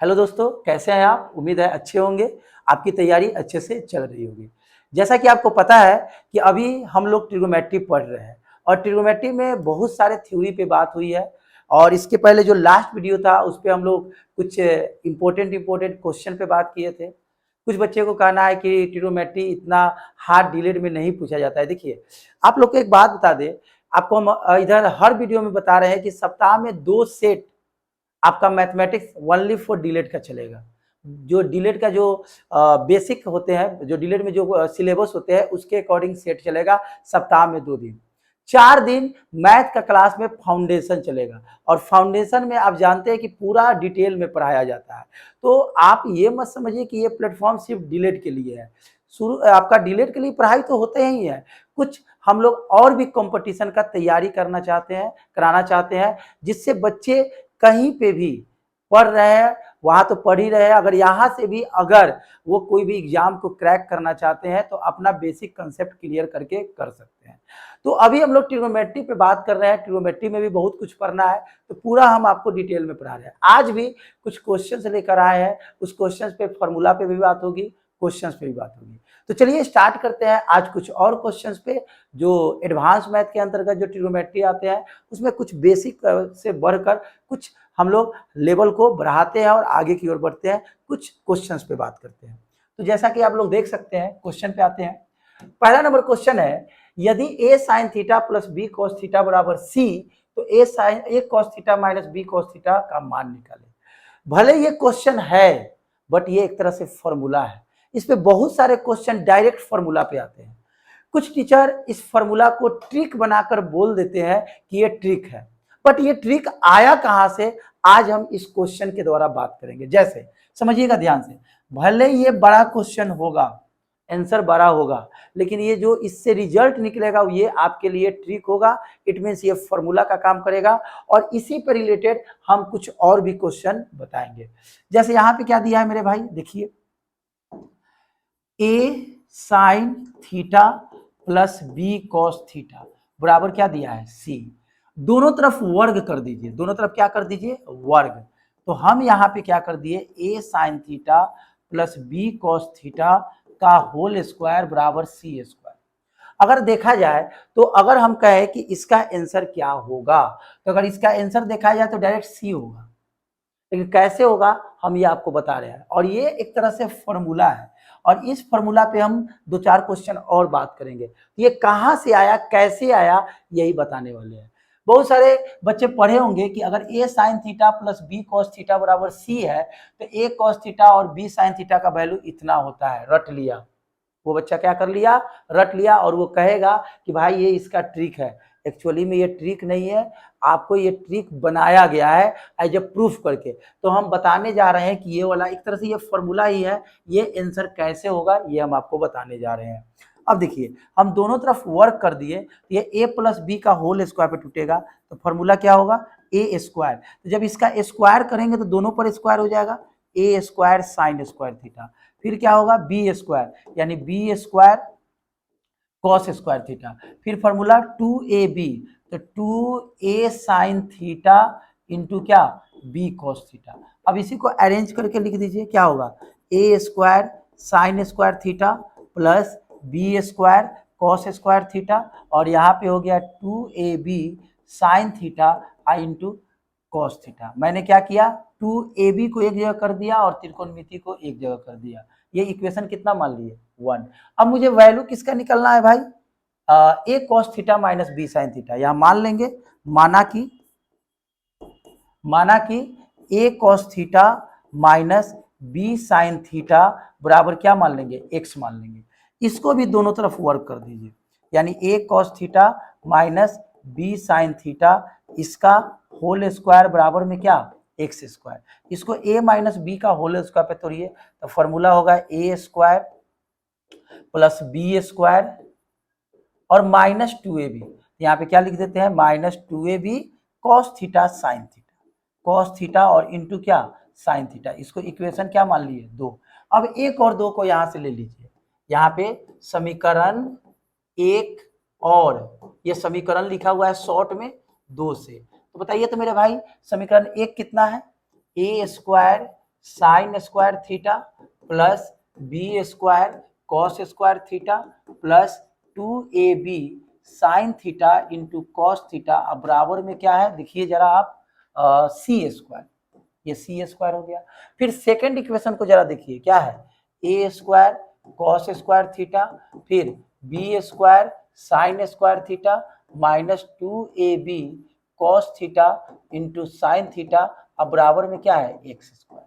Hello दोस्तों, कैसे हैं आप? उम्मीद है अच्छे होंगे। आपकी तैयारी अच्छे से चल रही होगी। जैसा कि आपको पता है कि अभी हम लोग ट्रिग्नोमेट्री पढ़ रहे हैं और ट्रिग्नोमेट्री में बहुत सारे थ्योरी पे बात हुई है। और इसके पहले जो लास्ट वीडियो था उस पे हम लोग कुछ इम्पोर्टेंट क्वेश्चन पे बात किए थे। कुछ बच्चे को कहना है कि ट्रिग्नोमेट्री इतना हार्ड डिलेड में नहीं पूछा जाता है। देखिए, आप लोग को एक बात बता दें, आपको हम इधर हर वीडियो में बता रहे हैं कि सप्ताह में 2 सेट आपका मैथमेटिक्स ओनली फॉर डिलेट का चलेगा। जो डिलेट का जो बेसिक होते हैं, जो डिलेट में जो सिलेबस होते हैं उसके अकॉर्डिंग सेट चलेगा। सप्ताह में 2 दिन, 4 दिन मैथ का क्लास में फाउंडेशन चलेगा। और फाउंडेशन में आप जानते हैं कि पूरा डिटेल में पढ़ाया जाता है। तो आप ये मत समझिए कि ये प्लेटफॉर्म सिर्फ डिलेट के लिए है। शुरू आपका डिलेट के लिए पढ़ाई तो होते ही है, कुछ हम लोग और भी कंपटीशन का तैयारी करना चाहते हैं, कराना चाहते हैं, जिससे बच्चे कहीं पे भी पढ़ रहे हैं वहां तो पढ़ ही रहे हैं। अगर यहाँ से भी अगर वो कोई भी एग्जाम को क्रैक करना चाहते हैं तो अपना बेसिक कंसेप्ट क्लियर करके कर सकते हैं। तो अभी हम लोग ट्रिग्नोमेट्री पे बात कर रहे हैं। ट्रिग्नोमेट्री में भी बहुत कुछ पढ़ना है, तो पूरा हम आपको डिटेल में पढ़ा रहे हैं। आज भी कुछ क्वेश्चन लेकर आए हैं, उस क्वेश्चन पे फॉर्मूला पे भी बात होगी, क्वेश्चन पे भी बात होगी। तो चलिए स्टार्ट करते हैं आज कुछ और क्वेश्चंस पे जो एडवांस मैथ के अंतर्गत जो ट्रिग्नोमेट्री आते हैं उसमें कुछ बेसिक से बढ़कर कुछ हम लोग लेवल को बढ़ाते हैं और आगे की ओर बढ़ते हैं। कुछ क्वेश्चंस पे बात करते हैं। तो जैसा कि आप लोग देख सकते हैं, क्वेश्चन पे आते हैं। पहला नंबर क्वेश्चन है, यदि a sin theta plus b cos theta बराबर c, तो a cos theta minus b cos theta का मान निकालें। भले ये क्वेश्चन है बट ये एक तरह से फॉर्मूला है। इस पे बहुत सारे क्वेश्चन डायरेक्ट फॉर्मूला पे आते हैं। कुछ टीचर इस फॉर्मूला को ट्रिक बनाकर बोल देते हैं कि ये ट्रिक है, बट ये ट्रिक आया कहां से, आज हम इस क्वेश्चन के द्वारा बात करेंगे। जैसे समझिएगा ध्यान से, भले ये बड़ा क्वेश्चन होगा, आंसर बड़ा होगा, लेकिन ये जो इससे रिजल्ट निकलेगा ये आपके लिए ट्रिक होगा। इट मीन्स ये फॉर्मूला का काम करेगा और इसी पर रिलेटेड हम कुछ और भी क्वेश्चन बताएंगे। जैसे यहाँ पे क्या दिया है मेरे भाई, देखिए, A sine theta plus B cos theta बराबर क्या दिया है, सी। दोनों तरफ वर्ग कर दीजिए, दोनों तरफ क्या कर दीजिए, वर्ग। तो हम यहाँ पे क्या कर दिए, A sine theta plus B cos theta का होल स्क्वायर बराबर सी स्क्वायर। अगर देखा जाए तो अगर हम कहें कि इसका आंसर क्या होगा, तो अगर इसका आंसर देखा जाए तो डायरेक्ट सी होगा, लेकिन कैसे होगा हम ये आपको बता रहे हैं। और ये एक तरह से फॉर्मूला है और इस फॉर्मूला पे हम 2-4 क्वेश्चन और बात करेंगे। ये कहाँ से आया, कैसे आया, यही बताने वाले हैं। बहुत सारे बच्चे पढ़े होंगे कि अगर a sign theta plus b cos theta बराबर c है तो a कॉस थीटा और b साइन थीटा का वैल्यू इतना होता है। रट लिया, वो बच्चा क्या कर लिया, रट लिया और वो कहेगा कि भाई ये इसका ट्रिक है। एक्चुअली में ये ट्रिक नहीं है, आपको ये ट्रिक बनाया गया है एज ए प्रूफ करके। तो हम बताने जा रहे हैं कि ये वाला एक तरह से ये फॉर्मूला ही है, ये आंसर कैसे होगा ये हम आपको बताने जा रहे हैं। अब देखिए, हम दोनों तरफ वर्क कर दिए, ये a प्लस बी का होल स्क्वायर पे टूटेगा, तो फॉर्मूला क्या होगा, ए स्क्वायर। तो जब इसका स्क्वायर करेंगे तो दोनों पर स्क्वायर हो जाएगा, A square sine square theta. फिर क्या होगा, बी स्क्वायर, यानी B square cos square theta. फिर फॉर्मूला 2ab, तो 2a साइन थीटा इंटू क्या, b कॉस थीटा। अब इसी को अरेंज करके लिख दीजिए, क्या होगा, a square sine square theta plus b square cos square theta, और यहाँ पे हो गया 2ab sine theta into cos theta. मैंने क्या किया, 2ab को एक जगह कर दिया और त्रिकोणमिति को एक जगह कर दिया। ये इक्वेशन कितना मान लिए, 1। अब मुझे वैल्यू किसका निकलना है भाई, A cos theta minus B sine theta. यहां मान लेंगे, माना कि A cos theta minus B sine theta बराबर क्या मान लेंगे, एक्स मान लेंगे। इसको भी दोनों तरफ वर्क कर दीजिए, यानी A cos theta minus B sine theta, इसका होल स्क्वायर बराबर में क्या, एक्स स्क्वायर। इसको ए माइनस बी का होल स्क्वायर पे तोड़िए, तो फॉर्मूला होगा A square plus B square और माइनस 2ab। यहाँ पे क्या लिख देते हैं, minus 2ab cos theta sine theta, cos theta और इंटू क्या, साइन थीटा। इसको इक्वेशन क्या मान लिए, 2। अब 1 और 2 को यहाँ से ले लीजिए, यहाँ पे समीकरण 1 और ये समीकरण लिखा हुआ है शॉर्ट में 2 से। तो बताइए तो मेरे भाई, समीकरण 1 कितना है, A square sine square theta plus B square cos square theta plus 2ab sine theta into cos theta. अब बराबर में क्या है देखिए जरा आप, सी स्क्वायर, ये सी स्क्वायर हो गया। फिर सेकेंड इक्वेशन को जरा देखिए क्या है, A square cos square theta फिर B square sine square theta minus 2ab cos theta into sine theta. अब बराबर में क्या है एक्स स्क्वायर।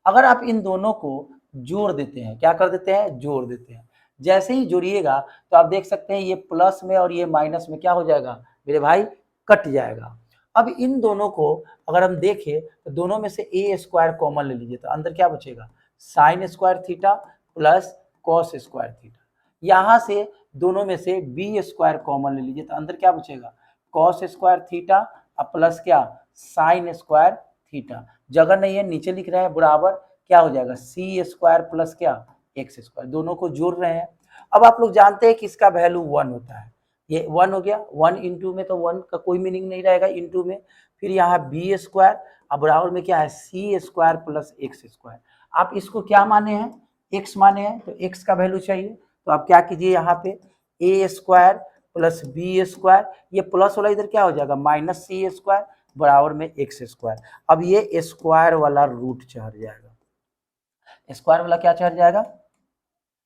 अगर आप इन दोनों को जोड़ देते हैं, क्या कर देते हैं, जोड़ देते हैं, जैसे ही जोड़िएगा तो आप देख सकते हैं ये प्लस में और ये माइनस में क्या हो जाएगा मेरे भाई, कट जाएगा। अब इन दोनों को अगर हम देखें तो दोनों में से ए स्क्वायर कॉमन ले लीजिए तो अंदर क्या बचेगा, sign square theta plus cos square theta. यहां से दोनों में से बी स्क्वायर कॉमन ले लीजिए तो अंदर क्या बचेगा, कॉस स्क्वायर थीटा अब प्लस क्या, साइन स्क्वायर थीटा। जगह नहीं है नीचे लिख रहे हैं बराबर क्या हो जाएगा, सी स्क्वायर प्लस क्या एक्स स्क्वायर। दोनों को जोड़ रहे हैं। अब आप लोग जानते हैं कि इसका वैल्यू 1 होता है, ये 1 हो गया। 1 इंटू में तो 1 का कोई मीनिंग नहीं रहेगा, इंटू में फिर यहाँ बी स्क्वायर अब बराबर में क्या है सी स्क्वायर प्लस एक्स स्क्वायर। आप इसको क्या माने हैं, एक्स माने हैं, तो एक्स का वैल्यू चाहिए तो आप क्या कीजिए यहाँ पे ए स्क्वायर प्लस बी स्क्वायर, ये प्लस वाला इधर क्या हो जाएगा माइनस सी स्क्वायर बराबर में एक्स स्क्वायर। अब ये स्क्वायर वाला रूट चढ़ जाएगा, स्क्वायर वाला क्या चढ़ जाएगा,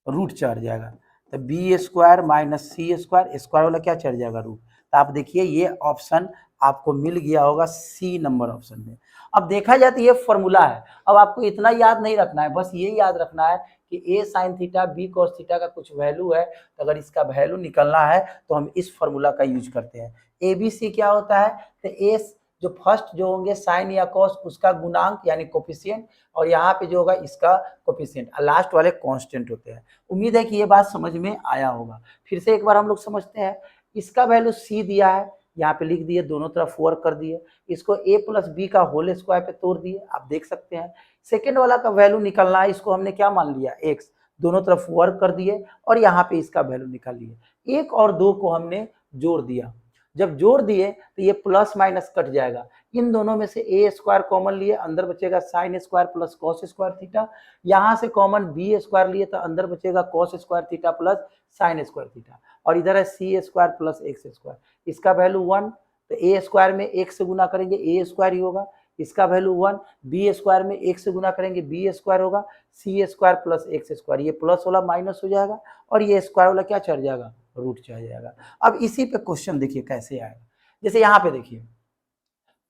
रूट चढ़ जाएगा। तो B square minus C square, square वाला क्या चढ़ जाएगा रूट। तो आप देखिए ये ऑप्शन आपको मिल गया होगा सी नंबर ऑप्शन में। अब देखा जाए तो ये फॉर्मूला है। अब आपको इतना याद नहीं रखना है, बस ये याद रखना है कि A sine theta B cos theta का कुछ वैल्यू है, तो अगर इसका वैल्यू निकलना है तो हम इस फॉर्मूला का यूज करते हैं। ए बी सी क्या होता है, तो ए जो फर्स्ट जो होंगे साइन या कॉस उसका गुणांक यानी कोफिशिएंट, और यहाँ पे जो होगा इसका कोफिशिएंट, लास्ट वाले कांस्टेंट होते हैं। उम्मीद है कि ये बात समझ में आया होगा। फिर से एक बार हम लोग समझते हैं। इसका वैल्यू सी दिया है, यहाँ पे लिख दिए, दोनों तरफ वर्क कर दिए, इसको a प्लस बी का होल स्क्वायर पे तोड़ दिए, आप देख सकते हैं। सेकेंड वाला का वैल्यू निकलना है, इसको हमने क्या मान लिया x, दोनों तरफ वर्क कर दिए और यहाँ पे इसका वैल्यू निकाल लिए। 1 और 2 को हमने जोड़ दिया, जब जोड़ दिए तो ये प्लस माइनस कट जाएगा। इन दोनों में से ए स्क्वायर कॉमन लिए, अंदर बचेगा sine square plus cos square theta. यहाँ से कॉमन बी स्क्वायर लिए तो अंदर बचेगा cos square theta plus sign square theta, और इधर है सी स्क्वायर प्लस एक्स स्क्वायर। इसका वैल्यू 1, तो ए स्क्वायर में एक से गुना करेंगे ए स्क्वायर ही होगा। इसका वैल्यू 1, बी स्क्वायर में एक से गुना करेंगे बी स्क्वायर होगा, सी स्क्वायर प्लस एक्स स्क्वायर, ये प्लस वाला माइनस हो जाएगा और ये स्क्वायर वाला क्या चढ़ जाएगा, रूट चढ़ जाएगा। अब इसी पे क्वेश्चन देखिए कैसे आएगा। जैसे यहाँ पे देखिए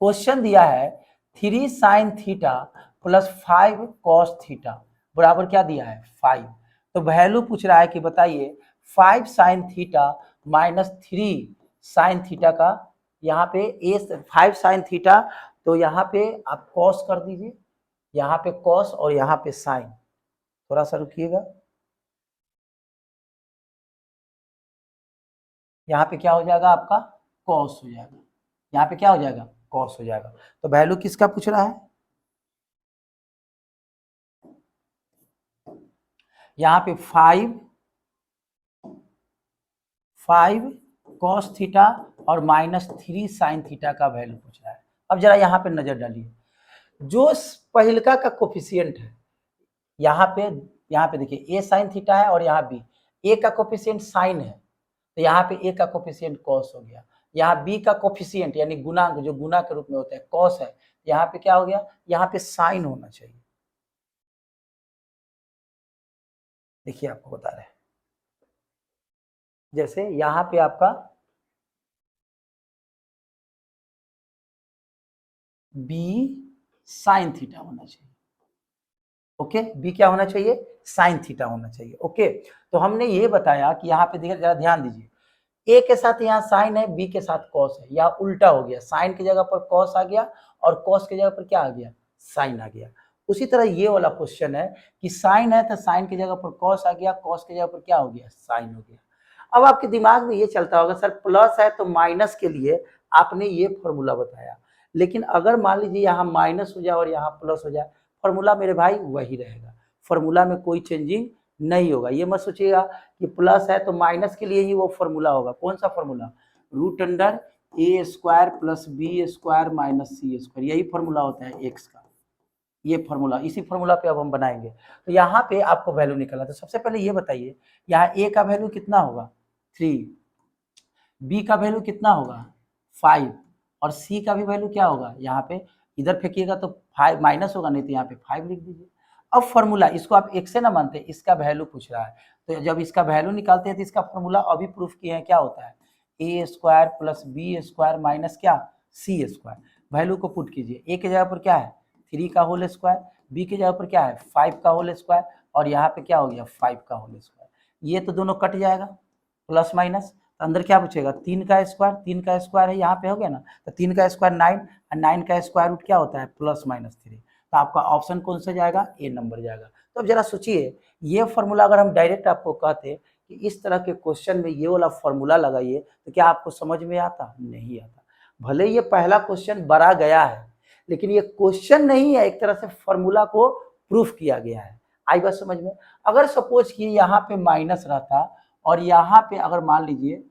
क्वेश्चन दिया है 3 sign theta plus 5 cos theta बराबर क्या दिया है 5। तो वैल्यू पूछ रहा है कि बताइए 5 sine theta minus 3 sign theta का, यहाँ पे ए 5 साइन थीटा, तो यहाँ पे आप कॉस कर दीजिए, यहाँ पे कॉस और यहाँ पे साइन। थोड़ा सा रुकिएगा, यहाँ पे क्या हो जाएगा आपका कॉस हो जाएगा, यहाँ पे क्या हो जाएगा कॉस हो जाएगा। तो वैल्यू किसका पूछ रहा है, यहाँ पे 5 कॉस थीटा और माइनस 3 साइन थीटा का वैल्यू पूछ रहा है। अब जरा यहाँ पे नजर डालिए, जो पहिलका का कोफिशिएंट है यहाँ पे देखिए ए साइन थीटा है और यहाँ बी, ए का कोफिशिएंट साइन है तो यहाँ पे ए का कोफिशिएंट कॉस हो गया। यहाँ बी का कोफिशिएंट यानी गुणांक जो गुना के रूप में होता है कॉस है, यहाँ पे क्या हो गया, यहाँ पे साइन होना चाहिए। देखिए आपको बता रहे हैं, जैसे यहाँ पे आपका बी साइन थीटा होना चाहिए, ओके, बी क्या होना चाहिए, साइन थीटा होना चाहिए, ओके। तो हमने ये बताया कि यहाँ पे देखिए जरा ध्यान दीजिए, ए के साथ यहाँ साइन है, बी के साथ कॉस है, या उल्टा हो गया, साइन की जगह पर कॉस आ गया और कॉस की जगह पर क्या आ गया, साइन आ गया। उसी तरह ये वाला क्वेश्चन है कि साइन है तो साइन की जगह पर कॉस आ गया, कॉस की जगह पर क्या हो गया, साइन हो गया। अब आपके दिमाग में ये चलता होगा सर प्लस है तो माइनस के लिए आपने ये फॉर्मूला बताया, लेकिन अगर मान लीजिए यहाँ माइनस हो जाए और यहाँ प्लस हो जाए, फॉर्मूला मेरे भाई वही रहेगा, फॉर्मूला में कोई चेंजिंग नहीं होगा। ये मत सोचिएगा कि प्लस है तो माइनस के लिए ही वो फॉर्मूला होगा। कौन सा formula, root under A square plus B square minus C square, यही फॉर्मूला होता है एक्स का। ये फॉर्मूला, इसी फॉर्मूला पे अब हम बनाएंगे। तो यहाँ पे आपको वैल्यू निकला, तो सबसे पहले ये बताइए यहाँ ए का वैल्यू कितना होगा 3, बी का वैल्यू कितना होगा 5 और सी का भी वैल्यू क्या होगा, यहाँ पे इधर फेंकिएगा तो 5 माइनस होगा, नहीं तो यहाँ पे 5 लिख दीजिए। अब फॉर्मूला, इसको आप एक से ना मानते, इसका वैल्यू पूछ रहा है, तो जब इसका वैल्यू निकालते हैं तो इसका फॉर्मूला अभी प्रूफ किए हैं क्या होता है, A square plus B square minus क्या सी स्क्वायर। वैल्यू को पुट कीजिए, ए के जगह पर क्या है 3 का होल स्क्वायर, बी के जगह पर क्या है 5 का होल स्क्वायर और यहाँ पे क्या हो गया 5 का होल स्क्वायर। ये तो दोनों कट जाएगा प्लस माइनस, तो अंदर क्या बचेगा 3 का स्क्वायर, 3 का स्क्वायर है यहाँ पे हो गया ना, तो 3 का स्क्वायर 9 और 9 का स्क्वायर रूट क्या होता है प्लस माइनस 3। तो आपका ऑप्शन कौन सा जाएगा, ए नंबर जाएगा। तो अब जरा सोचिए, ये फॉर्मूला अगर हम डायरेक्ट आपको कहते कि इस तरह के क्वेश्चन में ये वाला फॉर्मूला लगाइए, तो क्या आपको समझ में आता, नहीं आता। भले ये पहला क्वेश्चन बड़ा गया है, लेकिन ये क्वेश्चन नहीं है, एक तरह से फॉर्मूला को प्रूफ किया गया है। आई बात समझ में। अगर सपोज कि यहाँ पे माइनस रहता और यहाँ पे अगर मान लीजिए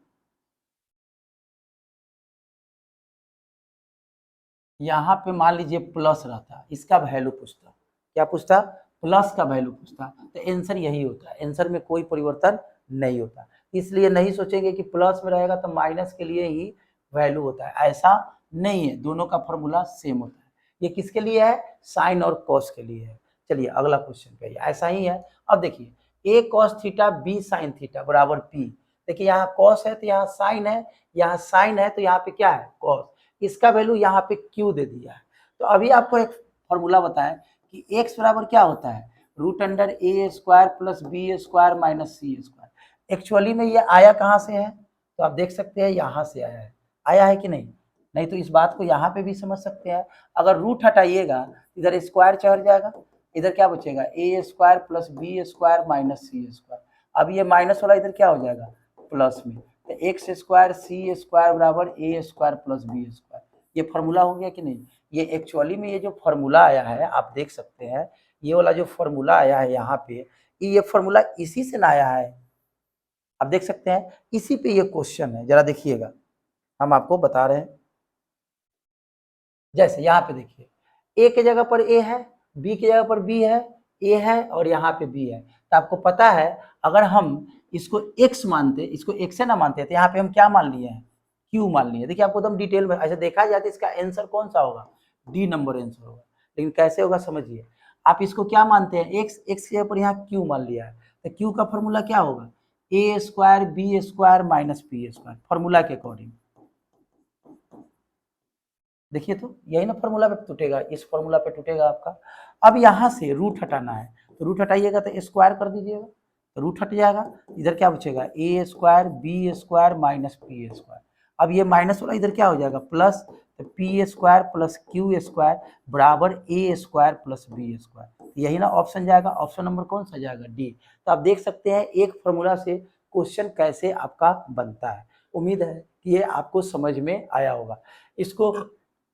यहाँ पे मान लीजिए प्लस रहता, इसका वैल्यू पूछता, क्या पूछता, प्लस का वैल्यू पूछता, तो आंसर यही होता है, आंसर में कोई परिवर्तन नहीं होता। इसलिए नहीं सोचेंगे कि प्लस में रहेगा तो माइनस के लिए ही वैल्यू होता है, ऐसा नहीं है, दोनों का फॉर्मूला सेम होता है। ये किसके लिए है, साइन और कॉस के लिए है। चलिए अगला क्वेश्चन पे, ऐसा ही है। अब देखिए A cos theta B sine theta बराबर पी। देखिए यहाँ कॉस है तो यहाँ साइन है, यहाँ साइन है तो यहाँ पे क्या है कॉस, इसका वैल्यू यहाँ पे क्यू दे दिया है। तो अभी आपको एक फॉर्मूला बताएं कि x बराबर क्या होता है root under A square plus B square minus C square. Actually में ये आया कहाँ से है, तो आप देख सकते हैं यहाँ से आया है कि नहीं, नहीं तो इस बात को यहाँ पे भी समझ सकते हैं। अगर रूट हटाइएगा इधर स्क्वायर चढ़ जाएगा, इधर क्या बचेगा A square plus B square minus C square. अब ये माइनस वाला इधर क्या हो जाएगा प्लस में, तो एक्स स्क्वायर सी स्क्वायर बराबर ए स्क्वायर प्लस बी स्क्वायर। ये फॉर्मूला हो गया कि नहीं। ये एक्चुअली में ये जो फॉर्मूला आया है आप देख सकते हैं, ये वाला जो फॉर्मूला आया है यहाँ पे, ये फॉर्मूला इसी से ना आया है, आप देख सकते हैं इसी पे ये क्वेश्चन है। जरा देखिएगा, हम आपको बता रहे हैं। जैसे यहाँ पे देखिए ए के जगह पर ए है, बी की जगह पर बी है, ए है और यहाँ पे बी है। तो आपको पता है अगर हम इसको x मानते, इसको x से ना मानते, तो यहाँ पे हम क्या मान लिए हैं q मान लिए। देखिए आपको एकदम डिटेल में ऐसे देखा जाए तो इसका आंसर कौन सा होगा, डी नंबर आंसर होगा। लेकिन कैसे होगा समझिए, आप इसको क्या मानते हैं x, x के ऊपर यहाँ q मान लिया है, तो q का फॉर्मूला क्या होगा A square B square minus P square, formula के अकॉर्डिंग। देखिए तो यही ना फॉर्मूला पे टूटेगा, इस फॉर्मूला पे टूटेगा आपका। अब यहाँ से रूट हटाना है, तो रूट हटाइएगा तो स्क्वायर कर दीजिएगा, तो रूट हट जाएगा, इधर क्या बचेगा A square B square minus P square. अब ये माइनस वाला इधर क्या हो जाएगा प्लस, तो P square plus Q square बराबर ए स्क्वायर प्लस बी स्क्वायर। यही ना ऑप्शन जाएगा, ऑप्शन नंबर कौन सा जाएगा डी। तो आप देख सकते हैं एक फॉर्मूला से क्वेश्चन कैसे आपका बनता है। उम्मीद है कि ये आपको समझ में आया होगा। इसको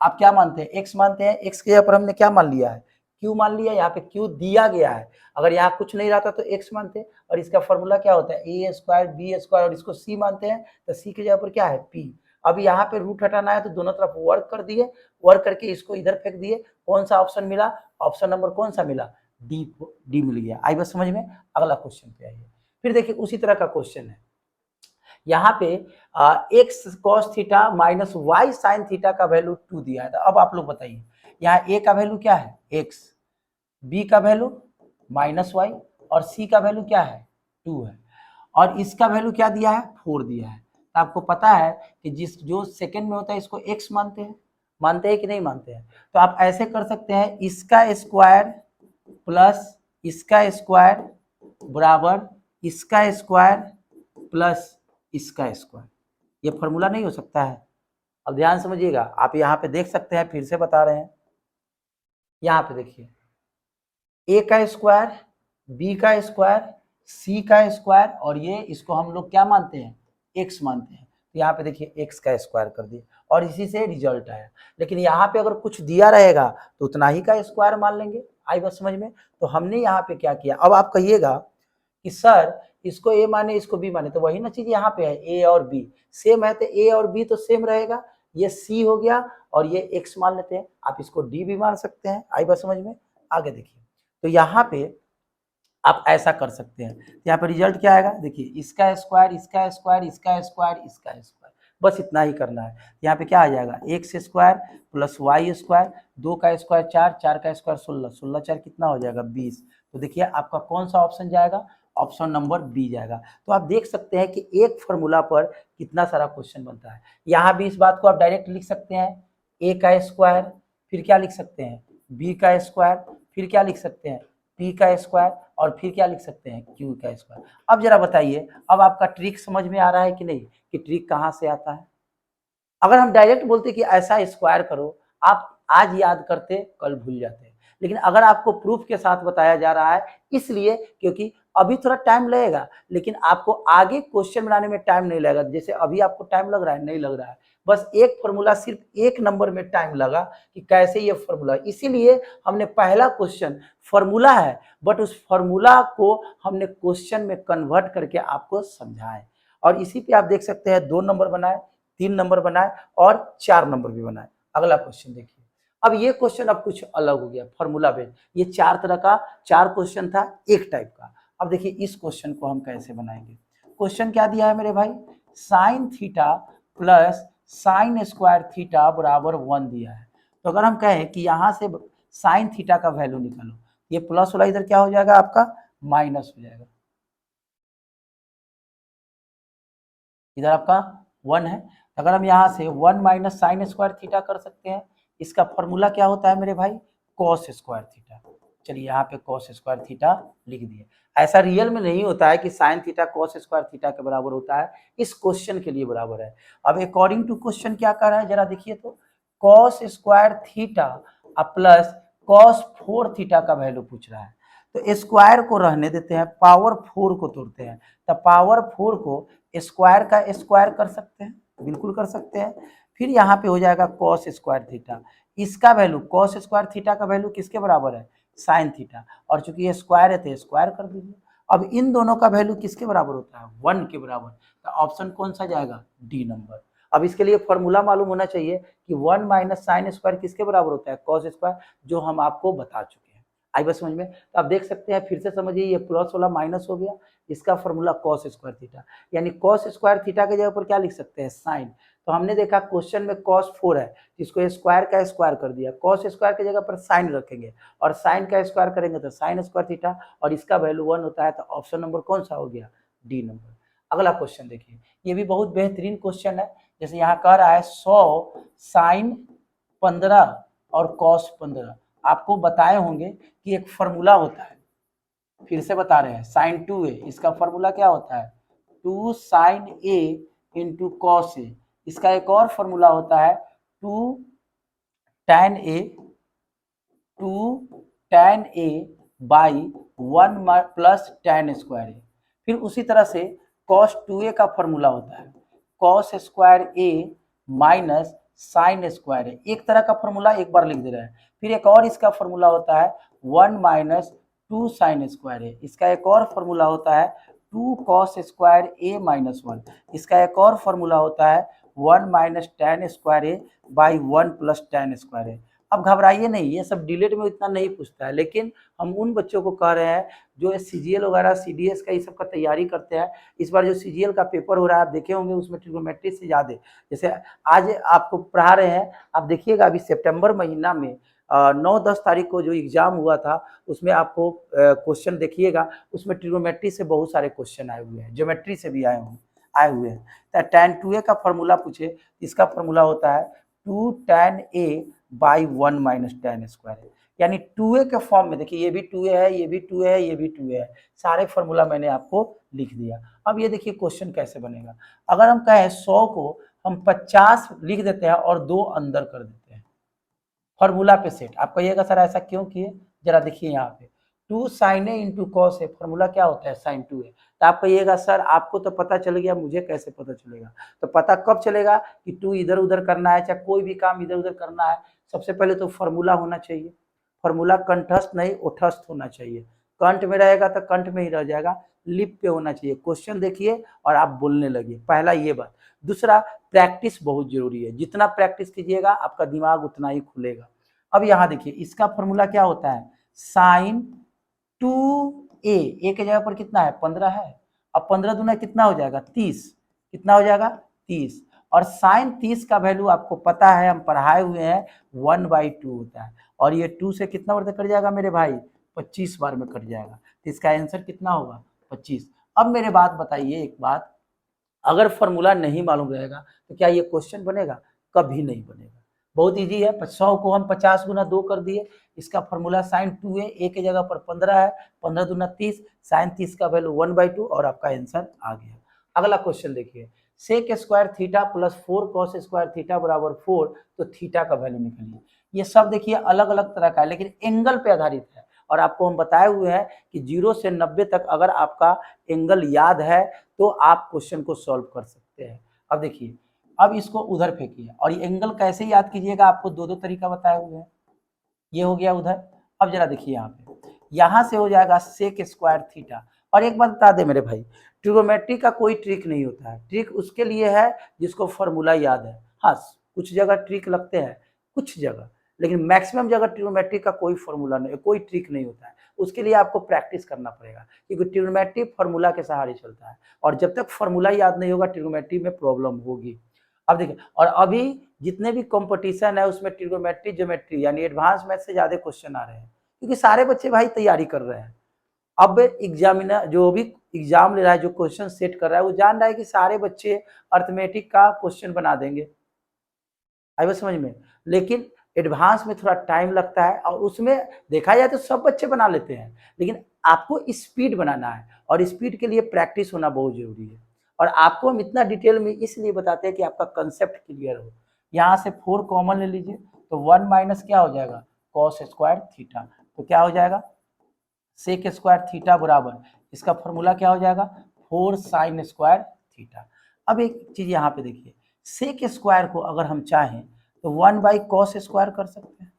आप क्या मानते हैं x मानते हैं, x के जगह पर हमने क्या मान लिया है q मान लिया, यहाँ पे q दिया गया है। अगर यहाँ कुछ नहीं रहता तो x मानते हैं, और इसका फॉर्मूला क्या होता है ए स्क्वायर बी स्क्वायर, और इसको c मानते हैं तो c की जगह पर क्या है p। अब यहाँ पे रूट हटाना है तो दोनों तरफ वर्क कर दिए, वर्क करके इसको इधर फेंक दिए, कौन सा ऑप्शन मिला, ऑप्शन नंबर कौन सा मिला डी मिल गया। आई बस समझ में। अगला क्वेश्चन पे आइए, फिर देखिए उसी तरह का क्वेश्चन है। यहाँ पे x cos theta minus y sine theta का वैल्यू 2 दिया है। तो अब आप लोग बताइए यहाँ ए का वैल्यू क्या है एक्स, बी का वैल्यू माइनस वाई और सी का वैल्यू क्या है 2 है, और इसका वैल्यू क्या दिया है 4 दिया है। तो आपको पता है कि जो सेकंड में होता है इसको एक्स मानते हैं कि नहीं मानते हैं। तो आप ऐसे कर सकते हैं इसका स्क्वायर प्लस इसका स्क्वायर बराबर इसका स्क्वायर प्लस इसका स्क्वायर। ये फॉर्मूला नहीं हो सकता है। अब ध्यान समझिएगा, आप यहाँ पे देख सकते हैं, फिर से बता रहे हैं, यहाँ पे देखिए ए का स्क्वायर बी का स्क्वायर सी का स्क्वायर, और ये इसको हम लोग क्या मानते हैं एक्स मानते हैं। तो यहाँ पे देखिए एक्स का स्क्वायर कर दिए और इसी से रिजल्ट आया। लेकिन यहाँ पे अगर कुछ दिया रहेगा तो उतना ही का स्क्वायर मान लेंगे। आई बात समझ में। तो हमने यहाँ पे क्या किया, अब आप कहिएगा कि सर इसको ए माने इसको बी माने, तो वही ना चीज यहाँ पे है ए और बी सेम है, तो ए और बी तो सेम रहेगा, ये सी हो गया और ये एक्स मान लेते हैं, आप इसको डी भी मान सकते हैं। आई बात समझ में। आगे देखिए, तो यहाँ पे आप ऐसा कर सकते हैं। यहाँ पे रिजल्ट क्या आएगा, देखिए इसका स्क्वायर, इसका स्क्वायर, इसका स्क्वायर, इसका स्क्वायर, बस इतना ही करना है। यहाँ पे क्या आ जाएगा, x square plus y square, 2 का स्क्वायर 4, 4 का स्क्वायर 16, 16 4 कितना हो जाएगा 20। तो देखिए आपका कौन सा ऑप्शन जाएगा, ऑप्शन नंबर बी जाएगा। तो आप देख सकते हैं कि एक फॉर्मूला पर कितना सारा क्वेश्चन बनता है। यहाँ भी इस बात को आप डायरेक्ट लिख सकते हैं, ए का स्क्वायर, फिर क्या लिख सकते हैं, बी का स्क्वायर, फिर क्या लिख सकते हैं, पी का स्क्वायर, और फिर क्या लिख सकते हैं, क्यू का स्क्वायर। अब जरा बताइए, अब आपका ट्रिक समझ में आ रहा है कि नहीं, कि ट्रिक कहाँ से आता है। अगर हम डायरेक्ट बोलते कि ऐसा स्क्वायर करो, आप आज याद करते कल भूल जाते, लेकिन अगर आपको प्रूफ के साथ बताया जा रहा है, इसलिए क्योंकि अभी थोड़ा टाइम लगेगा, लेकिन आपको आगे क्वेश्चन बनाने में टाइम नहीं लगेगा। जैसे अभी आपको टाइम लग रहा है, नहीं लग रहा है, बस एक फॉर्मूला, सिर्फ एक नंबर में टाइम लगा कि कैसे ये फॉर्मूला, इसीलिए हमने पहला क्वेश्चन फॉर्मूला है, बट उस फॉर्मूला को हमने क्वेश्चन में कन्वर्ट करके आपको समझाए। और इसी पे आप देख सकते हैं 2 नंबर बनाए, 3 नंबर बनाए और 4 नंबर भी बनाए। अगला क्वेश्चन देखिए, अब ये क्वेश्चन अब कुछ अलग हो गया, फॉर्मूला बेस्ड। ये 4 तरह का 4 क्वेश्चन था एक टाइप का। अब देखिए इस क्वेश्चन को हम कैसे बनाएंगे। क्वेश्चन क्या दिया है मेरे भाई, sign theta plus sign square theta बराबर 1 दिया है। तो अगर हम कहें कि यहाँ से साइन थीटा का वैल्यू निकालो, ये प्लस वाला इधर क्या हो जाएगा, आपका माइनस हो जाएगा, इधर आपका 1 है। अगर हम यहाँ से 1 माइनस साइन स्क्वायर थीटा कर सकते हैं, इसका फॉर्मूला क्या होता है मेरे भाई, कॉस स्क्वायर थीटा। चलिए यहाँ पे कॉस स्क्वायर थीटा लिख दिए। ऐसा रियल में नहीं होता है कि sign theta cos square theta के बराबर होता है, इस क्वेश्चन के लिए बराबर है। अब अकॉर्डिंग टू क्वेश्चन क्या कर रहा है, जरा देखिए तो, cos square theta plus cos 4 theta का वैल्यू पूछ रहा है। तो स्क्वायर को रहने देते हैं, पावर 4 को तोड़ते हैं, तो पावर 4 को स्क्वायर का स्क्वायर कर सकते हैं, बिल्कुल कर सकते हैं। फिर यहाँ पे हो जाएगा कॉस स्क्वायर थीटा, इसका वैल्यू कॉस स्क्वायर थीटा का वैल्यू किसके बराबर है, साइन थीटा, और चूंकि ये स्क्वायर है तो स्क्वायर कर दीजिए। अब इन दोनों का वैल्यू किसके बराबर होता है, 1 के बराबर। तो ऑप्शन कौन सा जाएगा, डी नंबर। अब इसके लिए फॉर्मूला मालूम होना चाहिए कि 1 माइनस साइन स्क्वायर किसके बराबर होता है, कॉस स्क्वायर, जो हम आपको बता चुके हैं। आई बात समझ में। तो आप देख सकते हैं, फिर से समझिए, ये प्लस वाला माइनस हो गया, इसका फॉर्मूला कॉस स्क्वायर थीटा, यानी कॉस स्क्वायर थीटा की जगह पर क्या लिख सकते हैं, साइन। तो हमने देखा क्वेश्चन में कॉस 4 है, इसको स्क्वायर का स्क्वायर कर दिया, कॉस स्क्वायर की जगह पर साइन रखेंगे, और साइन का स्क्वायर करेंगे तो साइन स्क्वायर थीटा, और इसका वैल्यू 1 होता है। तो ऑप्शन नंबर कौन सा हो गया, डी नंबर। अगला क्वेश्चन देखिए, ये भी बहुत बेहतरीन क्वेश्चन है। जैसे यहाँ कह रहा है 100 साइन 15 और कॉस 15। आपको बताए होंगे कि एक फॉर्मूला होता है, फिर से बता रहे हैं, साइन 2a, इसका फॉर्मूला क्या होता है, 2 sine a into cos a। इसका एक और फॉर्मूला होता है 2 tan a, 2 tan a by 1 plus tan square a। फिर उसी तरह से cos 2a का फॉर्मूला होता है cos square a minus sine square a। एक तरह का फॉर्मूला एक बार लिख दे रहे हैं। फिर एक और इसका फॉर्मूला होता है 1 माइनस 2 साइन स्क्वायर a। इसका एक और फॉर्मूला होता है 2 कॉस स्क्वायर a माइनस 1। इसका एक और फॉर्मूला होता है 1 minus tan square a by 1 plus tan square a। अब घबराइए नहीं, ये सब डिलेट में इतना नहीं पूछता है, लेकिन हम उन बच्चों को कह रहे हैं जो सीजीएल वगैरह सीडीएस का ये सब का तैयारी करते हैं। इस बार जो सीजीएल का पेपर हो रहा है, आप देखे होंगे, उसमें ट्रिग्नोमेट्री से ज़्यादा, जैसे आज आपको पढ़ा रहे हैं, आप देखिएगा अभी सितंबर महीना में 9-10 तारीख को जो एग्जाम हुआ था, उसमें आपको क्वेश्चन देखिएगा, उसमें ट्रिग्नोमेट्री से बहुत सारे क्वेश्चन आए हुए हैं, ज्योमेट्री से भी आए हुए हैं। तो tan 2a का फॉर्मूला पूछे, इसका फॉर्मूला होता है 2 tan a by 1 minus tan square, यानी 2a के फॉर्म में। देखिए ये भी 2a है, ये भी 2a है, ये भी 2a है, सारे फॉर्मूला मैंने आपको लिख दिया। अब ये देखिए क्वेश्चन कैसे बनेगा। अगर हम कहें 100 को हम 50 लिख देते हैं और 2 अंदर कर देते हैं, फॉर्मूला पे सेट। आप कहिएगा सर ऐसा क्यों किए, जरा देखिए यहाँ पे 2 sign A into cos A, formula क्या होता है, साइन 2a। तो आप कहिएगा सर आपको तो पता चल गया, मुझे कैसे पता चलेगा। तो पता कब चलेगा कि 2 इधर उधर करना है, चाहे कोई भी काम इधर उधर करना है, सबसे पहले तो फॉर्मूला होना चाहिए। फॉर्मूला कंठस्थ नहीं ओठस्थ होना चाहिए, कंठ में रहेगा तो कंठ में ही रह जाएगा, लिप पे होना चाहिए। क्वेश्चन देखिए और आप बोलने लगिए, पहला ये बात। दूसरा, प्रैक्टिस बहुत जरूरी है, जितना प्रैक्टिस कीजिएगा आपका दिमाग उतना ही खुलेगा। अब यहाँ देखिए, इसका फॉर्मूला क्या होता है, साइन 2a, ए के जगह पर कितना है 15 है। अब 15 दूना कितना हो जाएगा 30, कितना हो जाएगा 30। और साइन 30 का वैल्यू आपको पता है, हम पढ़ाए हुए हैं 1/2 होता है। और ये 2 से कितना बार कट जाएगा मेरे भाई 25 बार में कट जाएगा। तो इसका आंसर कितना होगा 25। अब मेरे बात बताइए एक बात, अगर फॉर्मूला नहीं मालूम रहेगा तो क्या ये क्वेश्चन बनेगा? कभी नहीं बनेगा। बहुत इजी है, 100 को हम 50 गुना 2 कर दिए, इसका फॉर्मूला साइन 2 है, ए के जगह पर 15 है, 15 दूना 30, साइन 30 का वैल्यू 1/2 और आपका आंसर आ गया। अगला क्वेश्चन देखिए, sec square theta plus 4 cos square theta बराबर 4, तो थीटा का वैल्यू निकलिए। ये सब देखिए अलग अलग तरह का है, लेकिन एंगल पे आधारित है। और आपको हम बताए हुए हैं कि 0 से 90 तक अगर आपका एंगल याद है तो आप क्वेश्चन को सॉल्व कर सकते हैं। अब देखिए, अब इसको उधर फेंकिए, और ये एंगल कैसे याद कीजिएगा, आपको दो तरीका बताए हुए हैं। ये हो गया उधर। अब जरा देखिए यहाँ पे, यहाँ से हो जाएगा सेक स्क्वायर थीटा। और एक बात बता दे मेरे भाई, ट्रिगोनोमेट्री का कोई ट्रिक नहीं होता है, ट्रिक उसके लिए है जिसको फॉर्मूला याद है। हाँ, कुछ जगह ट्रिक लगते हैं, कुछ जगह, लेकिन मैक्सिमम जगह ट्रिगोनोमेट्री का कोई फॉर्मूला नहीं, कोई ट्रिक नहीं होता है। उसके लिए आपको प्रैक्टिस करना पड़ेगा, क्योंकि ट्रिगोनोमेट्री फॉर्मूला के सहारे चलता है, और जब तक फॉर्मूला याद नहीं होगा ट्रिगोनोमेट्री में प्रॉब्लम होगी। अब देखिए, और अभी जितने भी कंपटीशन है उसमें ट्रिगोनोमेट्री, ज्योमेट्री यानी एडवांस मैथ से ज्यादा क्वेश्चन आ रहे हैं, क्योंकि सारे बच्चे भाई तैयारी कर रहे हैं। अब एग्जामिनर जो भी एग्जाम ले रहा है, जो क्वेश्चन सेट कर रहा है, वो जान रहा है कि सारे बच्चे अर्थमेटिक का क्वेश्चन बना देंगे, आई बात समझ में। लेकिन एडवांस में थोड़ा टाइम लगता है, और उसमें देखा जाए तो सब बच्चे बना लेते हैं, लेकिन आपको स्पीड बनाना है, और स्पीड के लिए प्रैक्टिस होना बहुत जरूरी है। और आपको हम इतना डिटेल में इसलिए बताते हैं कि आपका कंसेप्ट क्लियर हो। यहाँ से 4 कॉमन ले लीजिए, तो 1 माइनस क्या हो जाएगा कॉस स्क्वायर थीटा, तो क्या हो जाएगा सेक स्क्वायर थीटा बराबर, इसका फॉर्मूला क्या हो जाएगा 4 साइन स्क्वायर थीटा। अब एक चीज यहाँ पे देखिए, सेक स्क्वायर को अगर हम चाहें तो 1 कॉस स्क्वायर कर सकते हैं,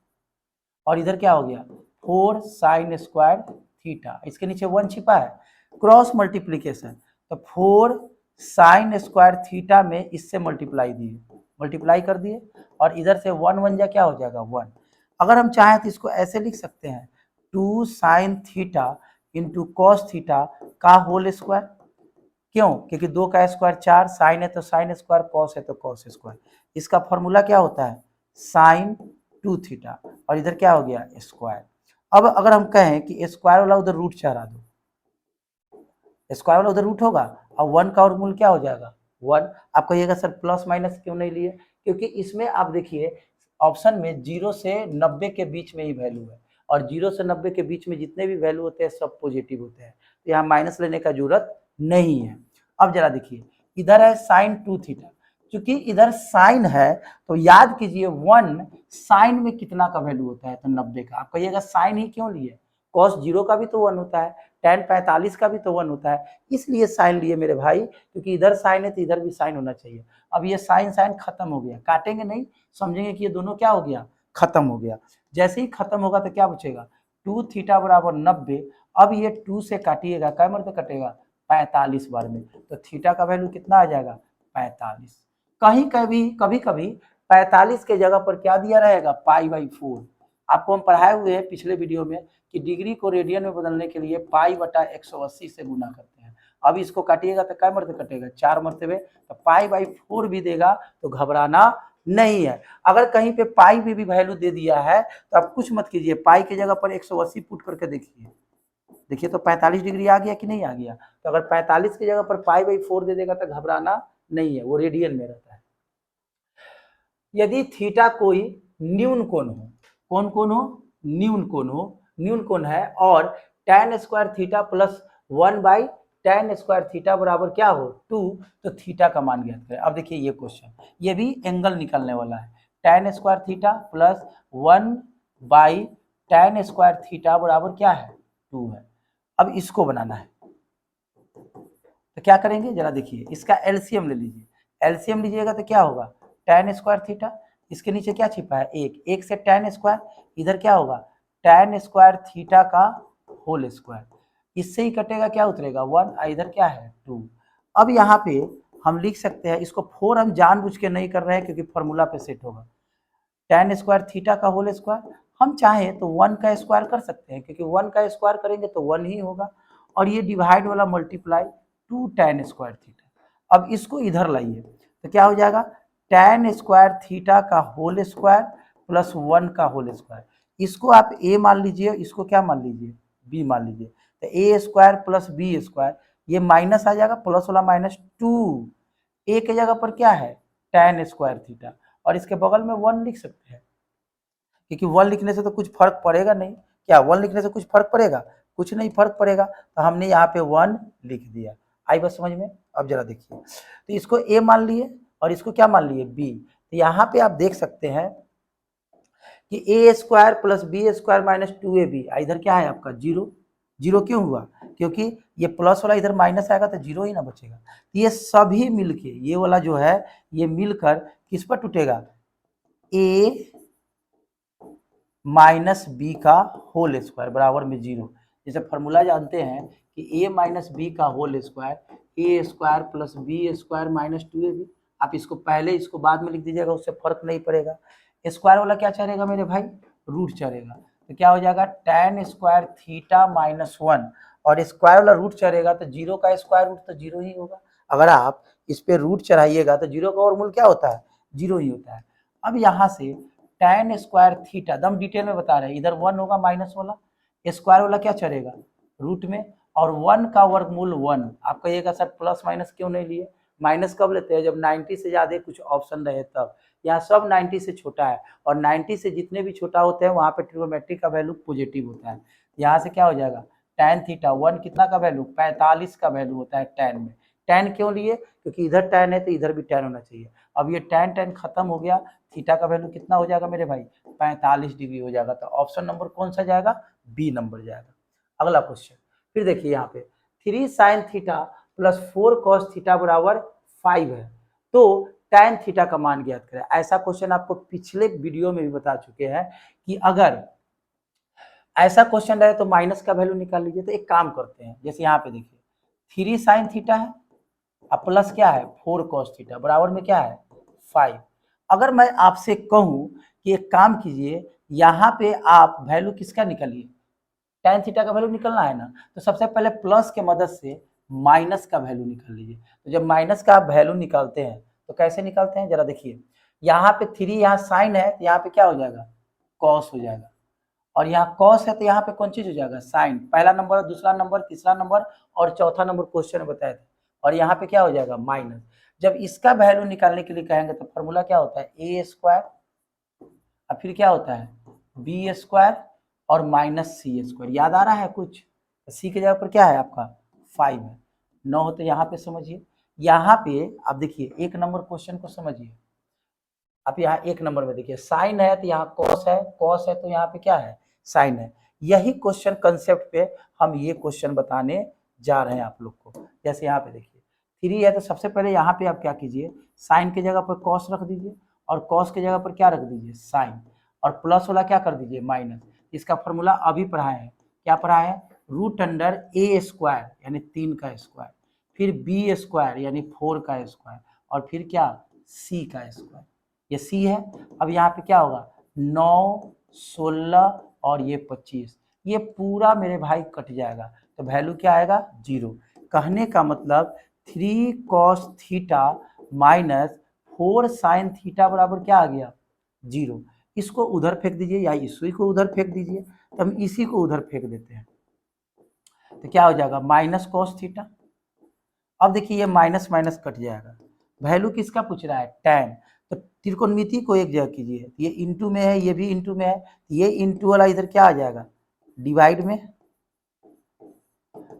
और इधर क्या हो गया 4 साइन स्क्वायर थीटा, इसके नीचे 1 छिपा है, क्रॉस मल्टीप्लीकेशन, तो 4 साइन स्क्वायर थीटा में इससे मल्टीप्लाई कर दिए, और इधर से 1 1 जा क्या हो जाएगा 1। अगर हम चाहें तो इसको ऐसे लिख सकते हैं 2 sign theta into cos theta का होल स्क्वायर। क्यों? क्योंकि 2 का स्क्वायर 4, साइन है तो साइन स्क्वायर, कॉस है तो कॉस स्क्वायर। इसका फॉर्मूला क्या होता है साइन 2 थीटा, और इधर क्या हो गया स्क्वायर। अब अगर हम कहें कि स्क्वायर वाला उधर रूट चढ़ा दो, स्क्वायर वाला उधर रूट होगा, और 1 का वर्गमूल क्या हो जाएगा 1। आप कहिएगा सर प्लस माइनस क्यों नहीं लिए, क्योंकि इसमें आप देखिए ऑप्शन में 0 से 90 के बीच में ही वैल्यू है, और 0 से 90 के बीच में जितने भी वैल्यू होते हैं सब पॉजिटिव होते हैं, तो यहाँ माइनस लेने का जरूरत नहीं है। अब जरा देखिए, इधर है साइन 2 थीटा, क्योंकि इधर साइन है तो याद कीजिए 1 साइन में कितना का वैल्यू होता है तो 90 का। आप कहिएगा साइन ही क्यों लिए, कॉस 0 का भी तो 1 होता है, tan 45 का भी तो 1 होता है, इसलिए साइन लिए मेरे भाई, क्योंकि इधर साइन है तो इधर भी साइन होना चाहिए। अब ये साइन साइन खत्म हो गया, काटेंगे नहीं, समझेंगे कि ये दोनों क्या हो गया खत्म हो गया। जैसे ही खत्म होगा तो क्या बचेगा 2 थीटा बराबर 90। अब ये 2 से काटिएगा, कै मरते कटेगा 45 बार में, तो थीटा का वैल्यू कितना आ जाएगा 45। कहीं कभी कभी 45 के जगह पर क्या दिया रहेगा π/4। आपको हम पढ़ाए हुए हैं पिछले वीडियो में कि डिग्री को रेडियन में बदलने के लिए π/180 से गुना करते हैं। अब इसको काटिएगा तो कै मरते कटेगा 4 मरतबे, तो π/4 भी देगा तो घबराना नहीं है। अगर कहीं पे पाई भी वैल्यू दे दिया है तो आप कुछ मत कीजिए, पाई की जगह पर 180 पुट करके देखिए तो 45 डिग्री आ गया कि नहीं आ गया। तो अगर 45 की जगह पर π/4 दे देगा तो घबराना नहीं है, वो रेडियन में रहता है। यदि थीटा कोई न्यून कोण हो, कौन कोण हो न्यून कोण है, और tan square theta plus 1/tan square theta बराबर क्या हो 2, तो थीटा का मान ज्ञात करें। अब देखिए ये क्वेश्चन, ये भी एंगल निकलने वाला है, tan square theta plus 1/tan square theta बराबर क्या है 2 है। अब इसको बनाना है तो क्या करेंगे जरा देखिए, इसका एलसीएम ले लीजिए, एलसीएम लीजिएगा तो क्या होगा tan स्क्वायर थीटा, इसके नीचे क्या छिपा है एक से tan स्क्वायर, इधर क्या होगा tan स्क्वायर थीटा का होल स्क्वायर, इससे ही कटेगा क्या उतरेगा 1, इधर क्या है 2। अब यहाँ पे हम लिख सकते हैं, इसको 4 हम जानबूझ के नहीं कर रहे हैं क्योंकि फॉर्मूला पे सेट होगा, tan स्क्वायर थीटा का होल स्क्वायर, हम चाहें तो 1 का स्क्वायर कर सकते हैं, क्योंकि 1 का स्क्वायर करेंगे तो 1 ही होगा, और ये डिवाइड वाला मल्टीप्लाई 2 tan स्क्वायर थीटा। अब इसको इधर लाइए तो क्या हो जाएगा, tan स्क्वायर थीटा का होल स्क्वायर प्लस 1 का होल स्क्वायर। इसको आप a मान लीजिए, इसको क्या मान लीजिए, b मान लीजिए। तो a square plus b square, ये माइनस आ जाएगा, प्लस वाला माइनस 2, a की जगह पर क्या है tan स्क्वायर थीटा, और इसके बगल में 1 लिख सकते हैं, क्योंकि 1 लिखने से तो कुछ फर्क पड़ेगा नहीं। क्या 1 लिखने से कुछ फर्क पड़ेगा, कुछ नहीं फर्क पड़ेगा, तो हमने यहाँ पे 1 लिख दिया। आई बात समझ में। अब जरा देखिए, तो इसको a मान लिए और इसको क्या मान लिए b। तो यहाँ पे आप देख सकते हैं कि A square plus B square minus 2ab, इधर क्या है आपका जीरो। जीरो क्यों हुआ, क्योंकि ये प्लस वाला इधर माइनस आएगा तो जीरो ही ना बचेगा। ये सभी मिलके, ये वाला जो है ये मिलकर किस पर टूटेगा, ए माइनस बी का होल स्क्वायर बराबर में जीरो। जैसे फॉर्मूला जानते हैं कि ए माइनस बी का whole square A square plus B square minus 2ab। आप इसको पहले इसको बाद में लिख दीजिएगा, उससे फर्क नहीं पड़ेगा। स्क्वायर वाला क्या चलेगा मेरे भाई, रूट चलेगा, तो क्या हो जाएगा tan स्क्वायर थीटा माइनस 1, और स्क्वायर वाला रूट चलेगा तो जीरो का स्क्वायर रूट तो जीरो ही होगा। अगर आप इस पे रूट चढ़ाइएगा तो जीरो का वर्गमूल क्या होता है, जीरो ही होता है। अब यहाँ से tan स्क्वायर थीटा दम डिटेल में बता रहे हैं, इधर 1 होगा माइनस वाला, स्क्वायर वाला क्या चलेगा रूट में, और 1 का वर्गमूल 1। आप कहिएगा सर प्लस माइनस क्यों नहीं लिए, माइनस कब लेते हैं, जब 90 से ज़्यादा कुछ ऑप्शन रहे तब। यहाँ सब 90 से छोटा है, और 90 से जितने भी छोटा होते हैं वहाँ पे ट्रिग्नोमेट्रिक का वैल्यू पॉजिटिव होता है। यहाँ से क्या हो जाएगा tan थीटा 1 कितना का वैल्यू, 45 का वैल्यू होता है tan में। tan क्यों लिए, क्योंकि इधर tan है तो इधर भी tan होना चाहिए। अब ये tan खत्म हो गया, थीटा का वैल्यू कितना हो जाएगा मेरे भाई, 45 डिग्री हो जाएगा। तो ऑप्शन नंबर कौन सा जाएगा, बी नंबर जाएगा। अगला क्वेश्चन फिर देखिए, यहाँ पे 3 sin theta plus 4 cos theta बराबर 5 है, तो tan थीटा का मान ज्ञात करें। ऐसा क्वेश्चन आपको पिछले वीडियो में भी बता चुके हैं कि अगर ऐसा क्वेश्चन रहे तो माइनस का वैल्यू निकाल लीजिए। तो एक काम करते हैं, जैसे यहाँ पे देखिए 3 sin थीटा है, अब प्लस क्या है 4 cos थीटा बराबर में क्या है 5। अगर मैं आपसे कहूं कि एक काम कीजिए, यहाँ पे आप वैल्यू किसका निकालिए, tan थीटा का वैल्यू निकलना है ना, तो सबसे पहले प्लस के मदद से माइनस का वैल्यू निकाल लीजिए। तो जब माइनस का वैल्यू निकालते हैं तो कैसे निकालते हैं, जरा देखिए, यहाँ पे 3 यहाँ साइन है तो यहाँ पे क्या हो जाएगा कॉस हो जाएगा, और यहाँ कॉस है तो यहाँ पे कौन चीज हो जाएगा साइन। पहला नंबर, दूसरा नंबर, तीसरा नंबर और चौथा नंबर क्वेश्चन में बताए थे। और यहाँ पे क्या हो जाएगा माइनस। जब इसका वैल्यू निकालने के लिए कहेंगे तो फॉर्मूला क्या होता है ए स्क्वायर, और फिर क्या होता है बी स्क्वायर और माइनस सी स्क्वायर। याद आ रहा है कुछ, सी की जगह पर क्या है आपका 5 है, 9 हो। तो यहाँ पे समझिए, यहाँ पे आप देखिए एक नंबर क्वेश्चन को समझिए। आप यहाँ एक नंबर में देखिए साइन है तो यहाँ कॉस है, कॉस है तो यहाँ पे क्या है साइन है। यही क्वेश्चन कंसेप्ट पे हम ये क्वेश्चन बताने जा रहे हैं आप लोग को। जैसे यहाँ पे देखिए 3 है तो सबसे पहले यहाँ पे आप क्या कीजिए, साइन की जगह पर कॉस रख दीजिए, और कॉस की जगह पर क्या रख दीजिए साइन, और प्लस वाला क्या कर दीजिए माइनस। इसका फॉर्मूला अभी पढ़ाए हैं, क्या पढ़ाए हैं, रूट अंडर ए स्क्वायर यानी 3 का स्क्वायर, फिर बी स्क्वायर यानी 4 का स्क्वायर, और फिर क्या सी का स्क्वायर। ये सी है। अब यहाँ पे क्या होगा 9, 16 और ये 25, ये पूरा मेरे भाई कट जाएगा, तो वैल्यू क्या आएगा 0। कहने का मतलब 3 cos theta minus 4 sin theta बराबर क्या आ गया 0। इसको उधर फेंक दीजिए या इसी को उधर फेंक दीजिए, तो हम इसी को उधर फेंक देते हैं, तो क्या हो जाएगा माइनस कॉस थीटा। अब देखिए ये माइनस माइनस कट जाएगा, वैल्यू किसका पूछ रहा है tan। तो त्रिकोणमिति को एक जगह कीजिए, ये इंटू में है, ये भी इंटू में है, ये इंटू वाला इधर क्या आ जाएगा डिवाइड में,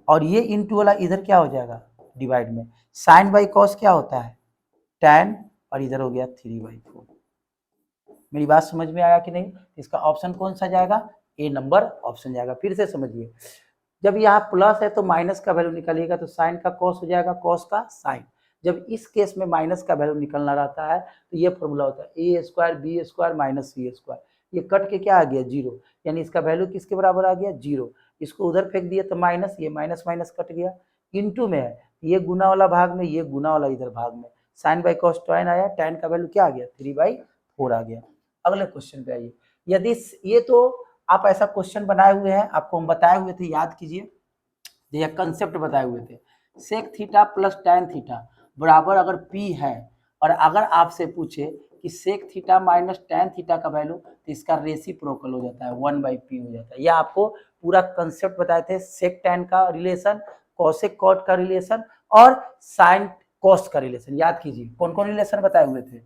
और ये इंटू वाला इधर क्या हो जाएगा डिवाइड में। साइन बाई कॉस क्या होता है tan, और इधर हो गया 3/4। मेरी बात समझ में आया कि नहीं। इसका ऑप्शन कौन सा जाएगा, ए नंबर ऑप्शन जाएगा। फिर से समझिए, जब यहाँ प्लस है तो माइनस का वैल्यू निकालिएगा, तो साइन का कॉस हो जाएगा, कॉस का साइन। जब इस केस में माइनस का वैल्यू निकलना रहता है तो ये फॉर्मूला होता है A square B square minus C square. ये कट के क्या आ गया 0, यानी इसका वैल्यू किसके बराबर आ गया 0। इसको उधर फेंक दिया तो माइनस, ये माइनस माइनस कट गया, इंटू में है, ये गुना वाला भाग में, ये गुना वाला इधर भाग में, साइन बाई कॉस tan आया, tan का वैल्यू क्या आ गया 3/4 आ गया। अगले क्वेश्चन पे आइए, यदि ये तो आप ऐसा क्वेश्चन बनाए हुए हैं, आपको हम बताए हुए थे, याद कीजिए, ये कंसेप्ट बताए हुए थे, sec theta plus tan theta बराबर अगर P है और अगर आपसे पूछे कि sec theta minus tan theta का वैल्यू, तो इसका रेसिप्रोकल हो जाता है, 1/P हो जाता है। यह आपको पूरा कंसेप्ट बताए थे, सेक टैन का रिलेशन, कॉसेक कॉट का रिलेशन और साइन कॉस का रिलेशन। याद कीजिए कौन कौन रिलेशन बताए हुए थे,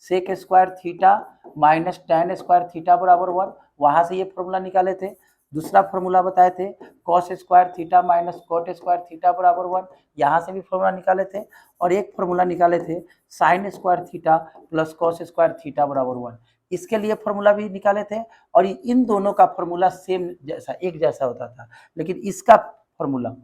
sec square theta minus tan square theta बराबर 1, वहां से ये फॉर्मूला निकाले थे। दूसरा फॉर्मूला बताए थे cos square theta minus cot square theta बराबर 1, यहाँ से भी फॉर्मूला निकाले थे। और एक फॉर्मूला निकाले थे sign square theta plus cos square theta बराबर 1, इसके लिए फॉर्मूला भी निकाले थे। और इन दोनों का फॉर्मूला सेम जैसा, एक जैसा होता था, लेकिन इसका फॉर्मूला,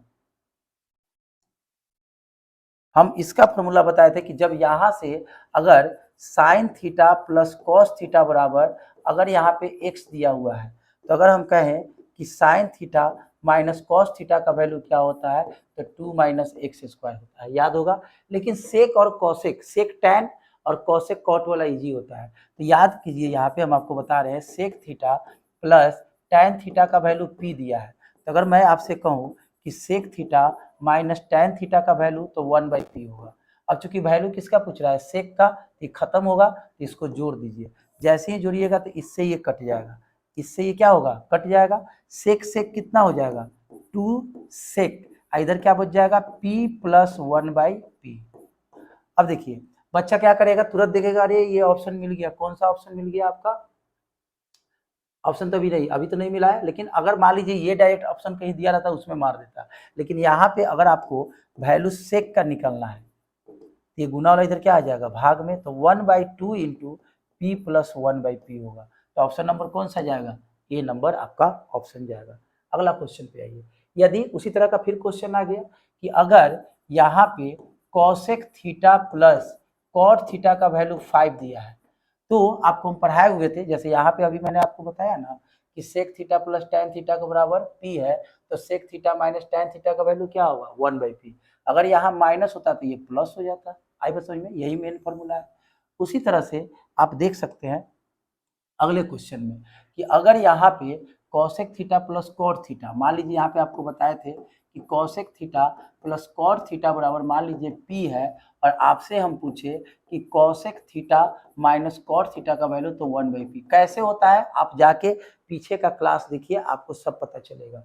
हम इसका फॉर्मूला बताए थे कि जब यहाँ से अगर sign theta plus cos theta बराबर, अगर यहाँ पे एक्स दिया हुआ है, तो अगर हम कहें कि sine theta minus cos theta का वैल्यू क्या होता है, तो 2 माइनस एक्स स्क्वायर होता है, याद होगा। लेकिन सेक और कॉसेक, सेक टैन और कॉसेक कॉट वाला इजी होता है, तो याद कीजिए यहाँ पे हम आपको बता रहे हैं sec theta plus tan theta का वैल्यू P दिया है। तो अगर मैं आपसे कहूँ कि sec theta minus tan theta का वैल्यू, तो 1/P होगा। अब चूंकि वैल्यू किसका पूछ रहा है, सेक का, ये खत्म होगा, तो इसको जोड़ दीजिए। जैसे ही जोड़िएगा तो इससे ये कट जाएगा, इससे ये क्या होगा, कट जाएगा। सेक सेक कितना हो जाएगा, 2 सेक, इधर क्या बच जाएगा, P प्लस 1/P। अब देखिए बच्चा क्या करेगा, तुरंत देखेगा, अरे ये ऑप्शन मिल गया। कौन सा ऑप्शन मिल गया आपका, ऑप्शन तो अभी नहीं, अभी तो नहीं मिला है, लेकिन अगर मान लीजिए ये डायरेक्ट ऑप्शन कहीं दिया रहता उसमें मार देता। लेकिन यहाँ पे अगर आपको वैल्यू सेक का निकलना है, ये गुना वाला इधर क्या आ जाएगा, भाग में, तो 1/2 इंटू P प्लस 1/P होगा। तो ऑप्शन नंबर कौन सा जाएगा, ये नंबर आपका ऑप्शन जाएगा। अगला क्वेश्चन पे आइए। यदि उसी तरह का फिर क्वेश्चन आ गया कि अगर यहाँ पे cosec theta plus cot theta का वैल्यू 5 दिया है, तो आपको हम पढ़ाए हुए थे, जैसे यहाँ पे अभी मैंने आपको बताया ना कि sec theta plus tan theta के बराबर P है, तो sec theta minus tan theta का वैल्यू क्या होगा, 1/P। अगर यहाँ माइनस होता तो ये प्लस हो जाता। आई बात समझ में, यही मेन फॉर्मूला है। उसी तरह से आप देख सकते हैं अगले क्वेश्चन में कि अगर यहाँ पे cosec theta plus cot theta, मान लीजिए यहाँ पे आपको बताए थे कि cosec theta plus cot theta बराबर मान लीजिए P है, और आपसे हम पूछे कि cosec theta minus cot theta का वैल्यू, तो 1/P। कैसे होता है आप जाके पीछे का क्लास देखिए, आपको सब पता चलेगा।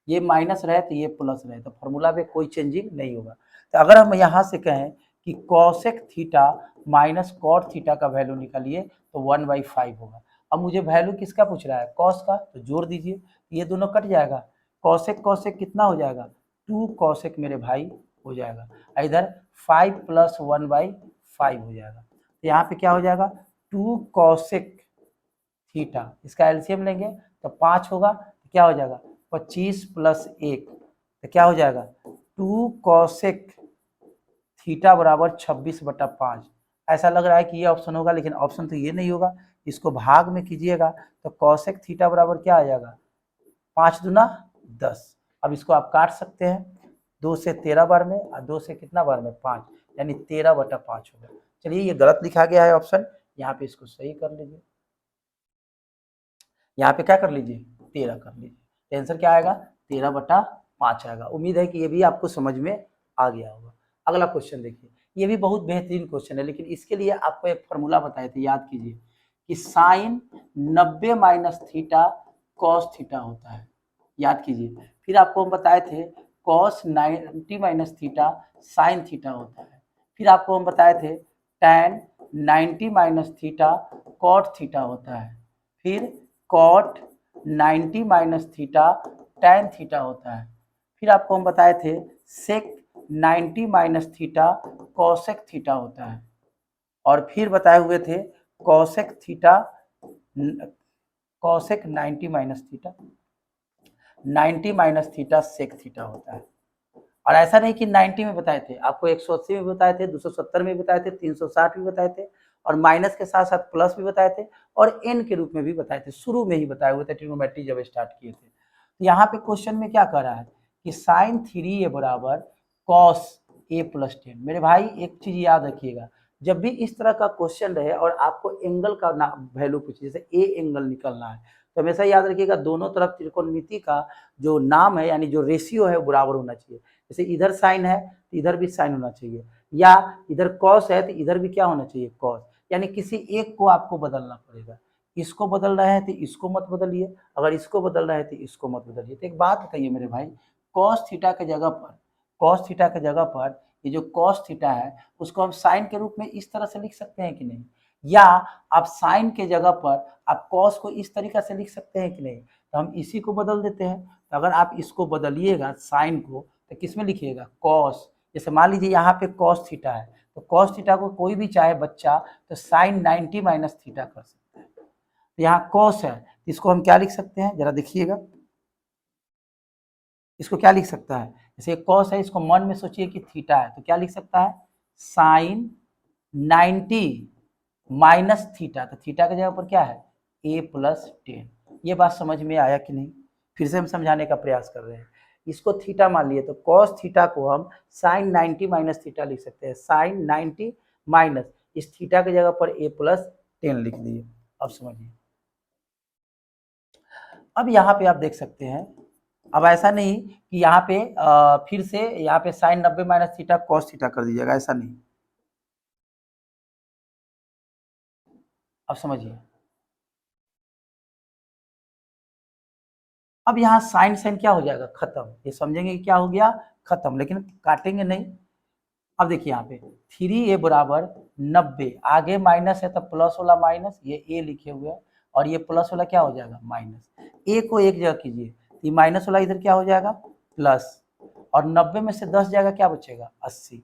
ये माइनस रहे तो ये प्लस रहे, तो फॉर्मूला में कोई चेंजिंग नहीं होगा। तो अगर हम यहाँ से कहें कि cosec theta minus cot theta का वैल्यू निकालिए, तो 1/5 होगा। अब मुझे वैल्यू किसका पूछ रहा है, कॉस का, तो जोड़ दीजिए, ये दोनों कट जाएगा। कॉसेक कॉसेक कितना हो जाएगा, 2 कॉसेक मेरे भाई हो जाएगा। इधर 5 प्लस 1/5 हो जाएगा। तो यहाँ पे क्या हो जाएगा, 2 कॉसेक थीटा, इसका एलसीएम लेंगे तो 5 होगा, तो क्या हो जाएगा 25 प्लस 1, तो क्या हो जाएगा 2 कॉसेक थीटा बराबर 26/5। ऐसा लग रहा है कि ये ऑप्शन होगा, लेकिन ऑप्शन तो ये नहीं होगा। इसको भाग में कीजिएगा तो कॉसेक थीटा बराबर क्या आ जाएगा, 5 दूना 10। अब इसको आप काट सकते हैं, 2 से 13 बार में, और 2 से कितना बार में, 5, यानी 13/5 होगा। चलिए ये गलत लिखा गया है ऑप्शन, यहाँ पे इसको सही कर लीजिए, यहाँ पे क्या कर लीजिए, 13 कर लीजिए। आंसर क्या आएगा, 13/5 आएगा। उम्मीद है कि ये भी आपको समझ में आ गया होगा। अगला क्वेश्चन देखिए, ये भी बहुत बेहतरीन क्वेश्चन है, लेकिन इसके लिए आपको एक फॉर्मूला बताए थे, याद कीजिए कि sine 90 minus theta cos theta होता है। याद कीजिए, फिर आपको हम बताए थे cos 90 minus theta sine theta होता है। फिर आपको हम बताए थे tan 90 minus theta cot theta होता है। फिर cot 90 minus theta tan theta होता है। फिर आपको हम बताए थे sec 90 minus theta cosec theta होता है। और फिर बताए हुए थे cosec theta, cosec 90 minus theta, 90 minus theta sec theta होता है। और ऐसा नहीं कि 90 में बताए थे, आपको 180 में बताए थे, 270 में बताए थे, 360 भी बताए थे, और माइनस के साथ साथ प्लस भी बताए थे, और एन के रूप में भी बताए थे। शुरू में ही बताए हुए थे ट्रिग्नोमेट्री जब स्टार्ट किए थे। तो यहाँ पे क्वेश्चन में क्या कह रहा है कि साइन 3a बराबर कॉस a प्लस 10। मेरे भाई एक चीज याद रखिएगा, जब भी इस तरह का क्वेश्चन रहे और आपको एंगल का वैल्यू पूछे, जैसे ए एंगल निकलना है, तो हमेशा याद रखिएगा दोनों तरफ त्रिकोणमिति का जो नाम है यानी जो रेशियो है वो बराबर होना चाहिए। जैसे इधर साइन है तो इधर भी साइन होना चाहिए, या इधर कॉस है तो इधर भी क्या होना चाहिए, कॉस। यानी किसी एक को आपको बदलना पड़ेगा। इसको बदल रहे हैं तो इसको मत बदलिए, अगर इसको बदल रहे हैं तो इसको मत बदलिए। तो एक बात बताइए मेरे भाई, कॉस थीटा के जगह पर, कॉस थीटा के जगह पर ये जो कॉस थीटा है उसको हम साइन के रूप में इस तरह से लिख सकते हैं कि नहीं, या आप साइन के जगह पर आप कॉस को इस तरीका से लिख सकते हैं कि नहीं, तो हम इसी को बदल देते हैं। तो अगर आप इसको बदलिएगा साइन को तो किस में लिखिएगा, कॉस। जैसे मान लीजिए यहाँ पे कॉस थीटा है, तो कॉस थीटा को कोई भी चाहे बच्चा तो साइन 90 माइनस थीटा कर सकता है। तो यहाँ कॉस है, इसको हम क्या लिख सकते हैं, जरा देखिएगा, इसको क्या लिख सकता है, जैसे कॉस है इसको मन में सोचिए कि थीटा है, तो क्या लिख सकता है, साइन 90 माइनस थीटा। तो थीटा की जगह पर क्या है, a प्लस 10। ये बात समझ में आया कि नहीं, फिर से हम समझाने का प्रयास कर रहे हैं। इसको थीटा मान लिए तो कॉस थीटा को हम साइन 90 माइनस थीटा लिख सकते हैं, साइन 90 माइनस इस थीटा की जगह पर a प्लस 10 लिख दिए। अब समझिए, अब यहाँ पे आप देख सकते हैं, अब ऐसा नहीं कि यहाँ पे फिर से यहाँ पे sine 90 minus theta cos theta कर दीजिएगा, ऐसा नहीं। अब समझिए, अब यहाँ साइन साइन क्या हो जाएगा, खत्म। ये समझेंगे कि क्या हो गया, खत्म, लेकिन काटेंगे नहीं। अब देखिए यहाँ पे 3a बराबर 90, आगे माइनस है तो प्लस वाला माइनस, ये a लिखे हुए हैं, और ये प्लस वाला क्या हो जाएगा, माइनस। a को एक जगह कीजिए, ये माइनस वाला इधर क्या हो जाएगा, प्लस, और 90 में से 10 जाएगा, क्या बचेगा, 80।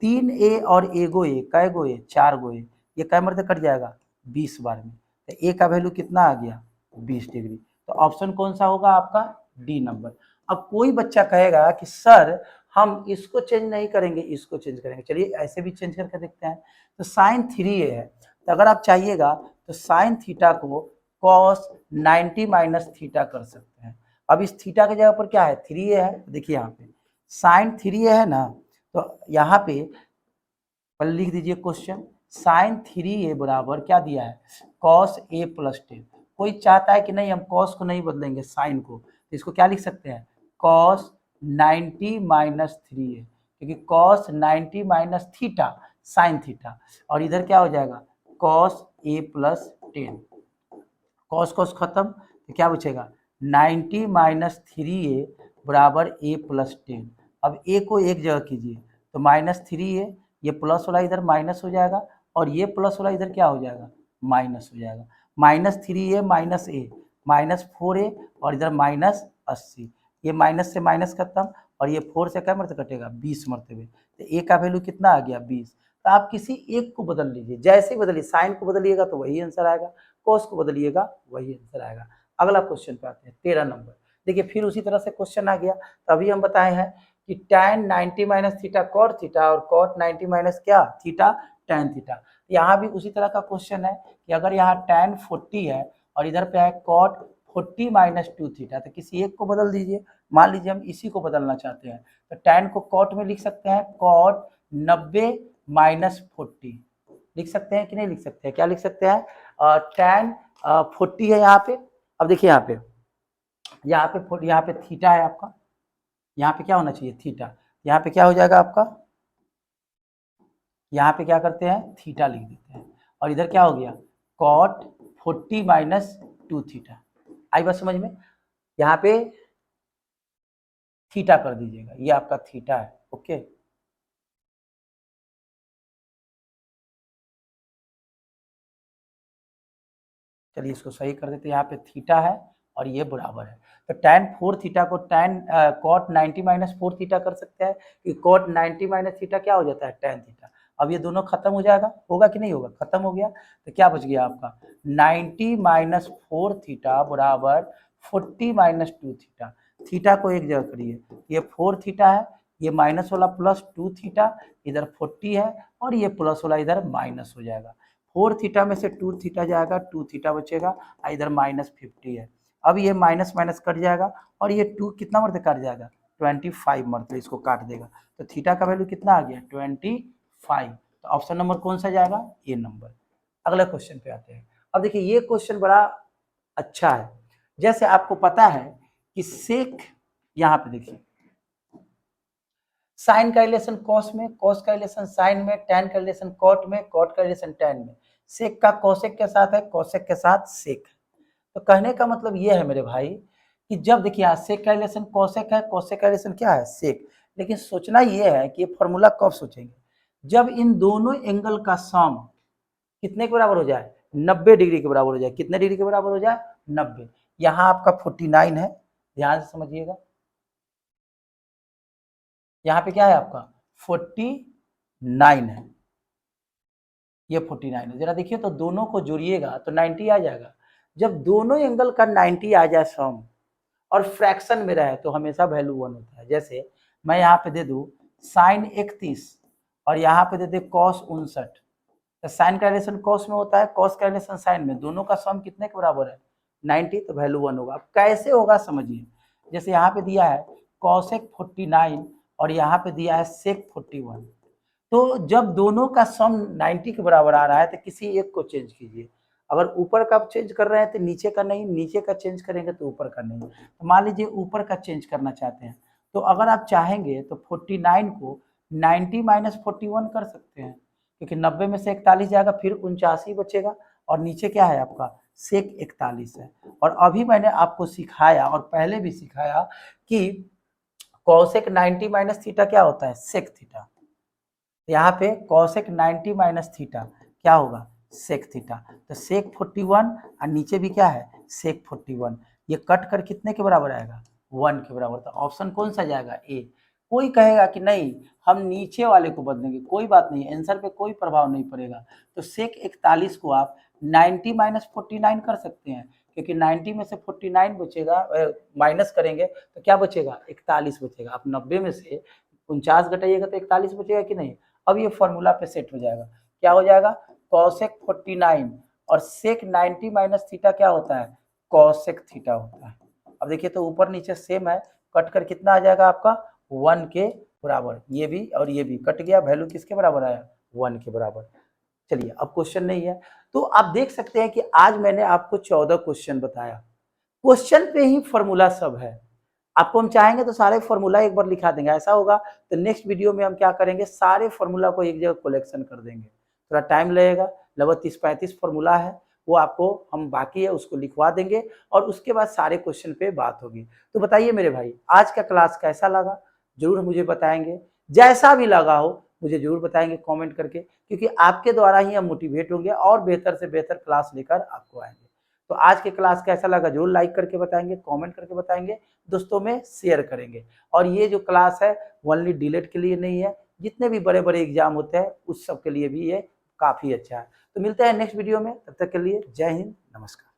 3a और एगो a, कै गो a, 4 गो a, ये कै मरते कट जाएगा, 20 बार में। तो a का वैल्यू कितना आ गया, 20 डिग्री। तो ऑप्शन कौन सा होगा आपका, डी नंबर। अब कोई बच्चा कहेगा कि सर हम इसको चेंज नहीं करेंगे, इसको चेंज करेंगे, चलिए ऐसे भी चेंज करके देखते हैं। तो साइन 3a है, तो अगर आप चाहिएगा तो साइन थीटा को कॉस 90 माइनस थीटा कर सकते हैं। अब इस थीटा की जगह पर क्या है, 3a है, देखिए यहाँ पे साइन 3a है ना, तो यहाँ पे पहले लिख दीजिए क्वेश्चन, साइन 3a बराबर क्या दिया है, कॉस a प्लस 10। कोई चाहता है कि नहीं हम कॉस को नहीं बदलेंगे, साइन को, तो इसको क्या लिख सकते हैं, कॉस 90 माइनस 3a, क्योंकि cos 90 minus theta sine theta, और इधर क्या हो जाएगा, cos a plus 10। Cos cos खत्म, तो क्या बचेगा, 90 माइनस 3a बराबर a प्लस 10। अब a को एक जगह कीजिए, तो माइनस 3a, ये प्लस वाला इधर माइनस हो जाएगा, और ये प्लस वाला इधर क्या हो जाएगा, माइनस हो जाएगा। Minus 3a minus a, minus 4a, और इधर माइनस 80। ये माइनस से माइनस खत्म, और ये 4 से क्या मरते कटेगा, 20 मरते हुए। तो a का वैल्यू कितना आ गया, 20। तो आप किसी एक को बदल लीजिए, जैसे बदलिए, साइन को बदलिएगा तो वही आंसर आएगा, कॉस को बदलिएगा वही आंसर आएगा। अगला क्वेश्चन पे आते हैं, 13 नंबर। देखिए फिर उसी तरह से क्वेश्चन आ गया, तभी हम बताए हैं कि tan 90 minus theta cot theta, और कॉट 90 माइनस क्या थीटा, tan थीटा। यहाँ भी उसी तरह का क्वेश्चन है कि अगर यहाँ tan 40 है और इधर पे है कॉट 40 माइनस 2 थीटा, तो किसी एक को बदल दीजिए। मान लीजिए हम इसी को बदलना चाहते हैं, तो tan को कॉट में लिख सकते हैं, कॉट 90 माइनस 40 लिख सकते हैं कि नहीं लिख सकते हैं, क्या लिख सकते हैं, tan 40 है यहाँ पे। अब देखिए यहाँ पे थीटा है आपका, यहाँ पे क्या होना चाहिए, थीटा, यहाँ पे क्या हो जाएगा आपका, यहाँ पे क्या करते हैं, थीटा लिख देते हैं, और इधर क्या हो गया, कॉट 40 माइनस 2 थीटा। आई बात समझ में, यहाँ पे थीटा कर दीजिएगा, ये आपका थीटा है, ओके। चलिए इसको सही कर देते हैं, यहाँ पे थीटा है और ये बराबर है, तो tan 4 थीटा को tan cot 90 माइनस 4 थीटा कर सकते हैं, कि cot 90 माइनस थीटा क्या हो जाता है, tan थीटा। अब ये दोनों खत्म हो जाएगा, होगा कि नहीं होगा, खत्म हो गया, तो क्या बच गया आपका 90 माइनस 4 थीटा बराबर 40 माइनस 2 थीटा। थीटा को एक जगह करिए, ये 4 थीटा है, ये माइनस वाला प्लस 2 थीटा, इधर 40 है, और ये प्लस वाला इधर माइनस हो जाएगा। 4 थीटा में से 2 थीटा जाएगा, 2 थीटा बचेगा, इधर माइनस 50 है। अब ये माइनस माइनस कट जाएगा, और ये 2 कितना मरते काट जाएगा, 25 मरते इसको काट देगा। तो थीटा का वैल्यू कितना आ गया, 25। तो ऑप्शन नंबर कौन सा जाएगा, ए नंबर। अगले क्वेश्चन पे आते हैं। अब देखिए ये क्वेश्चन बड़ा अच्छा है। जैसे आपको पता है कि सेक, यहाँ पे देखिए साइन का रिलेशन कॉस में, कॉस का रिलेशन साइन में, टैन का रिलेशन कॉट में, कॉट का रिलेशन टैन में, सेक का कोसेक के साथ है, कोसेक के साथ सेक। तो कहने का मतलब ये है मेरे भाई कि जब देखिए यहाँ सेक का रिलेशन कोसेक है, कोसेक का रिलेशन क्या है, सेक। लेकिन सोचना ये है कि ये फॉर्मूला कब सोचेंगे, जब इन दोनों एंगल का सम कितने के बराबर हो जाए, 90 डिग्री के बराबर हो जाए। कितने डिग्री के बराबर हो जाए, 90। यहाँ आपका 49 है, ध्यान से समझिएगा। यहाँ पे क्या है आपका 49 है, ये 49 है। जरा देखिए तो दोनों को जोड़िएगा तो 90 आ जाएगा। जब दोनों एंगल का 90 आ जाए सम और फ्रैक्शन में रहे तो हमेशा वैल्यू 1 होता है। जैसे मैं यहाँ पे दे दूं साइन 31 और यहाँ पे दे दे कॉस 59, तो साइन का रिलेशन कॉस में होता है, कॉस का रिलेशन साइन में, दोनों का सम कितने के बराबर है, 90, तो वैल्यू 1 होगा। अब कैसे होगा समझिए। जैसे यहाँ पे दिया है कॉसेक 49 और यहाँ पे दिया है सेक 41, तो जब दोनों का सम 90 के बराबर आ रहा है तो किसी एक को चेंज कीजिए। अगर ऊपर का चेंज कर रहे हैं तो नीचे का नहीं, नीचे का चेंज करेंगे तो ऊपर का नहीं। तो मान लीजिए ऊपर का चेंज करना चाहते हैं, तो अगर आप चाहेंगे तो 49 को 90 माइनस 41 कर सकते हैं, क्योंकि 90 में से 41 जाएगा, फिर 79 बचेगा और नीचे क्या है आपका सेक 41 है। और अभी मैंने आपको सिखाया और पहले भी सिखाया कि कॉसेक 90 माइनस थीटा क्या होता है, सेक थीटा। यहाँ पे कॉसेक 90 माइनस थीटा क्या होगा, सेक थीटा। तो सेक 41 और नीचे भी क्या है सेक 41, ये कट कर कितने के बराबर आएगा, 1 के बराबर। तो ऑप्शन कौन सा जाएगा, ए। कोई कहेगा कि नहीं हम नीचे वाले को बदलेंगे, कोई बात नहीं, आंसर पे कोई प्रभाव नहीं पड़ेगा। तो सेक 41 को आप 90 माइनस 49 कर सकते हैं, क्योंकि 90 में से 49 बचेगा, माइनस करेंगे तो क्या बचेगा, 41 बचेगा। आप 90 में से 49 घटाइएगा तो 41 बचेगा कि नहीं। अब ये फॉर्मूला पे सेट हो जाएगा, क्या हो जाएगा, कॉसेक 49 और सेक 90 माइनस थीटा क्या होता है, कॉसेक थीटा होता है। अब देखिए तो ऊपर नीचे सेम है, कट कर कितना आ जाएगा आपका 1 के बराबर। ये भी और ये भी कट गया, वैल्यू किसके बराबर आया, 1 के बराबर। चलिए अब क्वेश्चन नहीं है, तो आप देख सकते हैं कि आज मैंने आपको 14 क्वेश्चन बताया। क्वेश्चन पे ही फॉर्मूला सब है। आपको हम चाहेंगे तो सारे फॉर्मूला एक बार लिखा देंगे, ऐसा होगा तो नेक्स्ट वीडियो में हम क्या करेंगे, सारे फॉर्मूला को एक जगह कलेक्शन कर देंगे। थोड़ा टाइम लगेगा, लगभग 30-35 फॉर्मूला है, वो आपको हम बाकी है उसको लिखवा देंगे और उसके बाद सारे क्वेश्चन पे बात होगी। तो बताइए मेरे भाई आज का क्लास कैसा लगा, जरूर मुझे बताएंगे। जैसा भी लगा हो मुझे जरूर बताएंगे कमेंट करके, क्योंकि आपके द्वारा ही हम मोटिवेट होंगे और बेहतर से बेहतर क्लास लेकर आपको आएंगे। तो आज के क्लास कैसा लगा जरूर लाइक करके बताएंगे, कमेंट करके बताएंगे, दोस्तों में शेयर करेंगे। और ये जो क्लास है ओनली डीलेट के लिए नहीं है, जितने भी बड़े बड़े एग्जाम होते हैं उस सब के लिए भी ये काफ़ी अच्छा है। तो मिलते हैं नेक्स्ट वीडियो में, तब तक के लिए जय हिंद, नमस्कार।